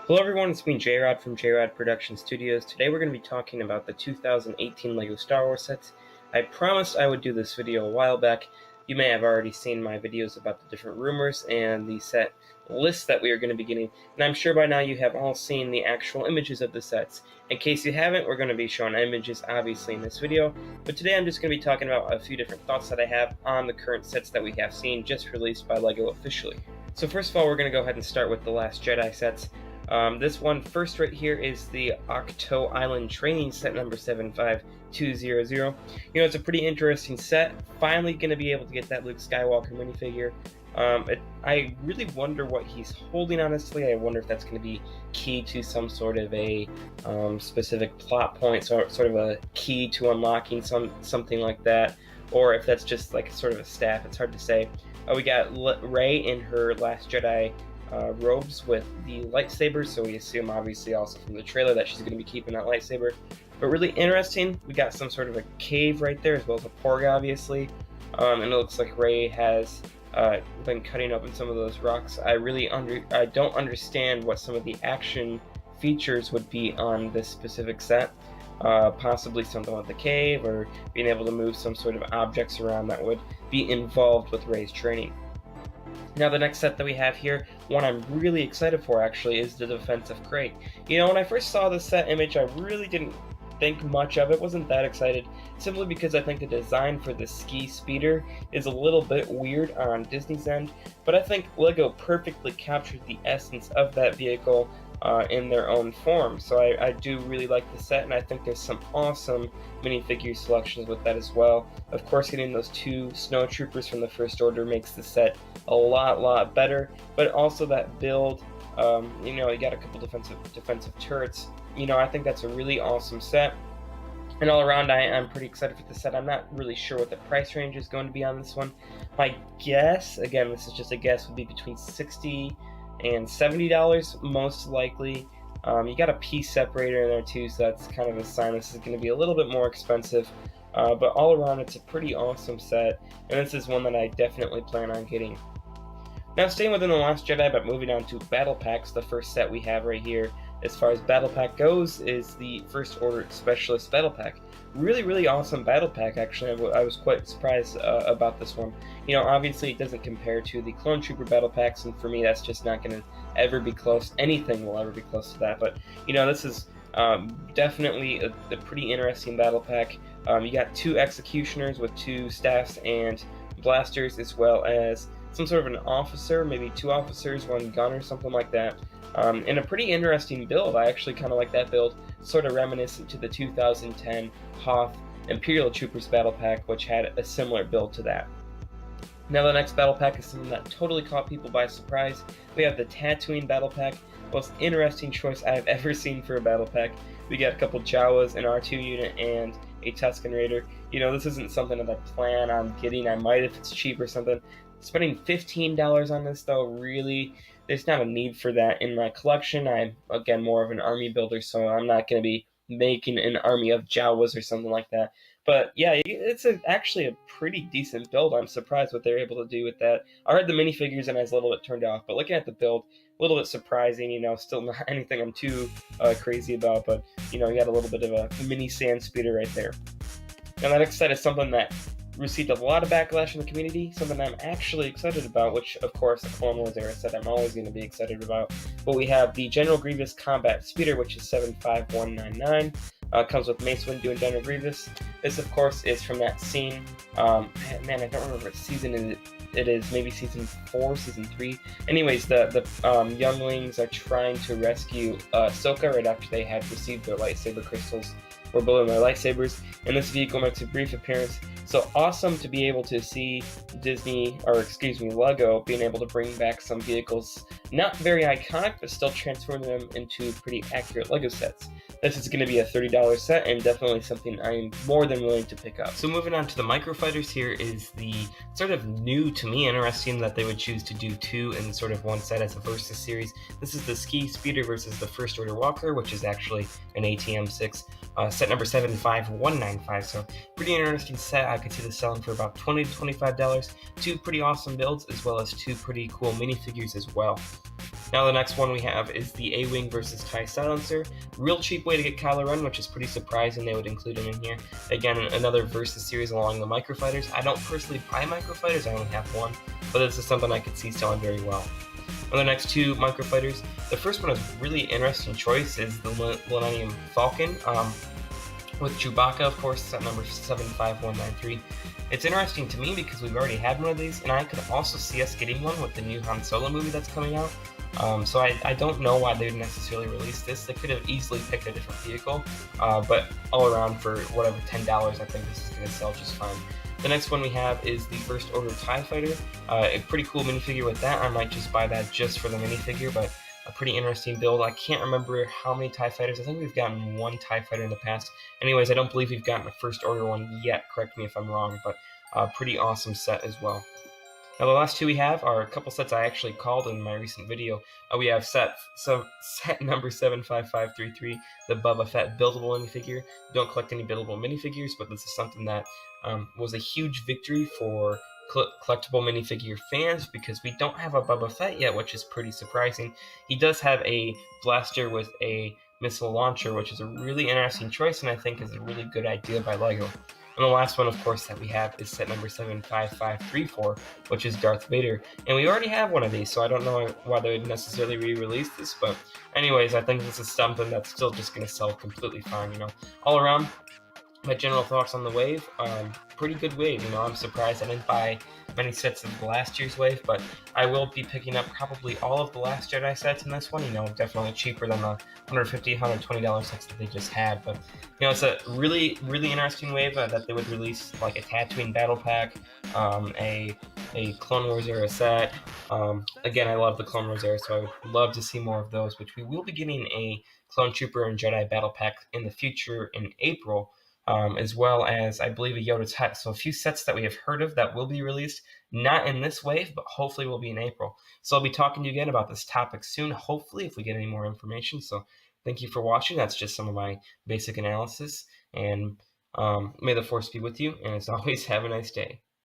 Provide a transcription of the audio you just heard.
Hello everyone, it's me J-Rod from J-Rod Production Studios. Today we're going to be talking about the 2018 LEGO Star Wars sets. I promised I would do this video a while back. You may have already seen my videos about the different rumors and the set lists that we are going to be getting, and I'm sure by now you have all seen the actual images of the sets. In case you haven't, we're going to be showing images obviously in this video, but today I'm just going to be talking about a few different thoughts that I have on the current sets that we have seen just released by LEGO officially. So first of all, we're going to go ahead and start with the Last Jedi sets. This one first right here is the Ahch-To Island Training Set number 75200. You know, it's a pretty interesting set. Finally going to be able to get that Luke Skywalker minifigure. I really wonder what he's holding, honestly. I wonder if that's going to be key to some sort of a specific plot point, sort of a key to unlocking something like that, or if that's just like sort of a staff. It's hard to say. We got Rey in her Last Jedi robes with the lightsabers, so we assume obviously also from the trailer that she's going to be keeping that lightsaber. But really interesting, we got some sort of a cave right there as well as a porg obviously, and it looks like Rey has been cutting open some of those rocks. I don't understand what some of the action features would be on this specific set. Possibly something with the cave, or being able to move some sort of objects around that would be involved with Rey's training. Now the next set that we have here, one I'm really excited for actually, is the Defensive Crate. You know, when I first saw this set image, I really didn't think much of it, wasn't that excited, simply because I think the design for the ski speeder is a little bit weird on Disney's end, but I think LEGO perfectly captured the essence of that vehicle in their own form. So I do really like the set, and I think there's some awesome minifigure selections with that as well. Of course, getting those two snowtroopers from the First Order makes the set a lot better, but also that build, you know, you got a couple defensive turrets. You know, I think that's a really awesome set. And all around, I'm pretty excited for the set. I'm not really sure what the price range is going to be on this one. My guess, again, this is just a guess, would be between $60 and $70 most likely. You got a piece separator in there too, so that's kind of a sign this is going to be a little bit more expensive. But all around, it's a pretty awesome set, and this is one that I definitely plan on getting. Now, staying within The Last Jedi, but moving on to Battle Packs, the first set we have right here, as far as Battle Pack goes, is the First Order Specialist Battle Pack. Really awesome Battle Pack, actually. I was quite surprised about this one. You know, obviously it doesn't compare to the Clone Trooper Battle Packs, and for me that's just not going to ever be close. Anything will ever be close to that, but, you know, this is definitely a pretty interesting Battle Pack. You got two Executioners with two staffs and blasters, as well as some sort of an officer, maybe two officers, one gun or something like that. And a pretty interesting build. I actually kind of like that build, sort of reminiscent to the 2010 Hoth Imperial Troopers Battle Pack, which had a similar build to that. Now the next Battle Pack is something that totally caught people by surprise. We have the Tatooine Battle Pack, most interesting choice I have ever seen for a Battle Pack. We got a couple Jawas, an R2 unit, and a Tusken Raider. You know, this isn't something that I plan on getting. I might if it's cheap or something. Spending $15 on this, though, really, there's not a need for that in my collection. I'm, again, more of an army builder, so I'm not going to be making an army of Jawas or something like that. But yeah, it's actually a pretty decent build. I'm surprised what they're able to do with that. I heard the minifigures and I was a little bit turned off, but looking at the build, a little bit surprising. You know, still not anything I'm too crazy about, but, you know, you got a little bit of a mini sand speeder right there. Now the next set is something that received a lot of backlash in the community, something I'm actually excited about, which, of course, the Clone Wars era set I'm always going to be excited about. But we have the General Grievous Combat Speeder, which is 75199. Comes with Mace Windu and General Grievous. This, of course, is from that scene. Man, I don't remember what season it is. Maybe season 4, season 3. Anyways, the younglings are trying to rescue Ahsoka right after they had received their lightsaber crystals, or below their lightsabers, and this vehicle makes a brief appearance. So awesome to be able to see LEGO being able to bring back some vehicles, not very iconic, but still transforming them into pretty accurate LEGO sets. This is going to be a $30 set, and definitely something I am more than willing to pick up. So moving on to the Microfighters, here is the sort of new, to me, interesting that they would choose to do two in sort of one set as a versus series. This is the Ski Speeder versus the First Order Walker, which is actually an ATM-6. Set number 75195, so pretty interesting set. I could see this selling for about $20 to $25. Two pretty awesome builds, as well as two pretty cool minifigures as well. Now the next one we have is the A-Wing versus TIE Silencer. Real cheap way to get Kylo Ren, which is pretty surprising they would include him in here. Again, another Versus series along the microfighters. I don't personally buy microfighters, I only have one, but this is something I could see selling very well. On the next two microfighters, the first one is really interesting choice is the Millennium Falcon with Chewbacca, of course, set number 75193. It's interesting to me because we've already had one of these, and I could also see us getting one with the new Han Solo movie that's coming out. So I don't know why they would necessarily release this. They could have easily picked a different vehicle, but all around for whatever $10, I think this is going to sell just fine. The next one we have is the First Order TIE Fighter. A pretty cool minifigure with that. I might just buy that just for the minifigure, but a pretty interesting build. I can't remember how many TIE Fighters. I think we've gotten one TIE Fighter in the past. Anyways, I don't believe we've gotten a First Order one yet. Correct me if I'm wrong, but a pretty awesome set as well. Now the last two we have are a couple sets I actually called in my recent video. We have set number 75533, the Boba Fett buildable minifigure. Don't collect any buildable minifigures, but this is something that was a huge victory for collectible minifigure fans because we don't have a Boba Fett yet, which is pretty surprising. He does have a blaster with a missile launcher, which is a really interesting choice and I think is a really good idea by LEGO. And the last one, of course, that we have is set number 75534, which is Darth Vader. And we already have one of these, so I don't know why they would necessarily re-release this. But anyways, I think this is something that's still just going to sell completely fine, you know. All around, my general thoughts on the wave, pretty good wave, you know. I'm surprised I didn't buy many sets of the last year's wave, but I will be picking up probably all of the Last Jedi sets in this one, you know, definitely cheaper than the $150, $120 sets that they just had, but, you know, it's a really, really interesting wave that they would release, like a Tatooine Battle Pack, a Clone Wars era set. Again, I love the Clone Wars era, so I would love to see more of those, which we will be getting a Clone Trooper and Jedi Battle Pack in the future in April, as well as, I believe, a Yoda's Hut. So a few sets that we have heard of that will be released, not in this wave, but hopefully will be in April. So I'll be talking to you again about this topic soon, hopefully, if we get any more information. So thank you for watching. That's just some of my basic analysis, and may the Force be with you, and as always, have a nice day.